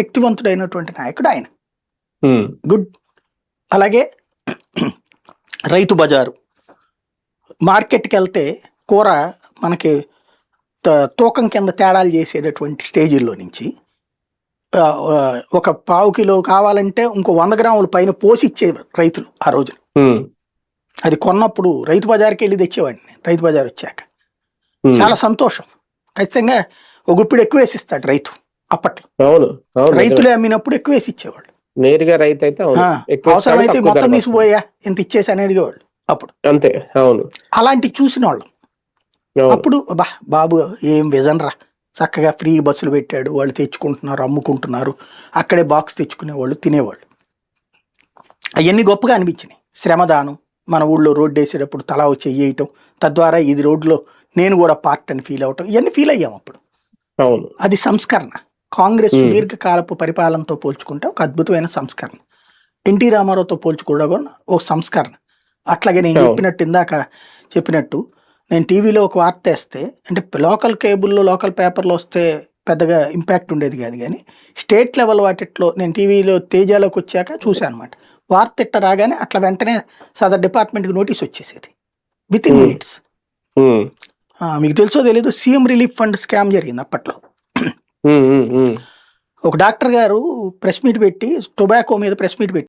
శక్తివంతుడైనటువంటి నాయకుడు ఆయన. ఉమ్, గుడ్. అలాగే రైతు బజారు మార్కెట్కి వెళ్తే కూర మనకి తూకం కింద తేడాలు చేసేటటువంటి స్టేజీల్లో నుంచి ఆ, ఆ, ఒక పావు కిలో కావాలంటే ఇంకో 100 గ్రాముల పైన పోసి ఇచ్చేవారు రైతులు ఆ రోజు. ఉమ్, అది కొన్నప్పుడు రైతు బజార్కి వెళ్ళి తెచ్చేవాడిని. రైతు బజార్ వచ్చాక ఉమ్. చాలా సంతోషం. ఖచ్చితంగా ఒక గుప్పిడు ఎక్కువ వేసి ఇస్తాడు రైతు అప్పట్లో. అవును అవును, నిజమే. రైతులే అమ్మినప్పుడు ఎక్కువ వేసి ఇచ్చేవాళ్ళు. నేరుగా రైతు అయితే అవును, ఎక్కువ ఇస్తాడు, అవసరమైతే తక్కువ మొత్తం ధరకు తీసిపోయా ఇంత ఇచ్చేసి అని అడిగేవాళ్ళు అప్పుడు. వస్తుంది. అంతే, అవును అలాంటివి చూసిన వాళ్ళం. అవును. అప్పుడు బాబు ఏం విజన్ రా, చక్కగా ఫ్రీ బస్సులు పెట్టాడు, వాళ్ళు తెచ్చుకుంటున్నారు, అమ్ముకుంటున్నారు, అక్కడే బాక్స్ తెచ్చుకునేవాళ్ళు, తినేవాళ్ళు. అవన్నీ గొప్పగా అనిపించినాయి. శ్రమదానం, మన ఊళ్ళో రోడ్డు వేసేటప్పుడు తలా వచ్చి వేయటం, తద్వారా ఇది రోడ్లో నేను కూడా పార్ట్ అని ఫీల్ అవటం, ఇవన్నీ ఫీల్ అయ్యాం అప్పుడు. అవును. అది సంస్కరణ. కాంగ్రెస్ ఉమ్, సుదీర్ఘకాలపు పరిపాలనతో పోల్చుకుంటే ఒక అద్భుతమైన సంస్కరణ. ఎన్టీ రామారావుతో పోల్చుకోవడం కూడా ఒక సంస్కరణ. అట్లాగే నేను అవును. చెప్పినట్టు ఇందాక చెప్పినట్టు నేను టీవీలో ఒక వార్త వేస్తే, అంటే లోకల్ కేబుల్లో లోకల్ పేపర్లో వస్తే పెద్దగా ఇంపాక్ట్ ఉండేది కాదు, కానీ స్టేట్ లెవెల్ వాటిట్లో నేను టీవీలో తేజాలోకి వచ్చాక చూశాను అనమాట. వార్త ఇట్ట రాగానే అట్లా వెంటనే సదర్ డిపార్ట్మెంట్కి నోటీస్ వచ్చేసేది విత్ ఇన్ ఉమ్, మినిట్స్. ఉమ్, మీకు తెలుసో తెలీదు, సీఎం రిలీఫ్ ఫండ్ స్కామ్ జరిగింది అప్పట్లో. ఉమ్, ఉమ్, ఉమ్. ఒక డాక్టర్ గారు ప్రెస్ మీట్ పెట్టి, టొబాకో మీద ప్రెస్ మీట్ పెట్టి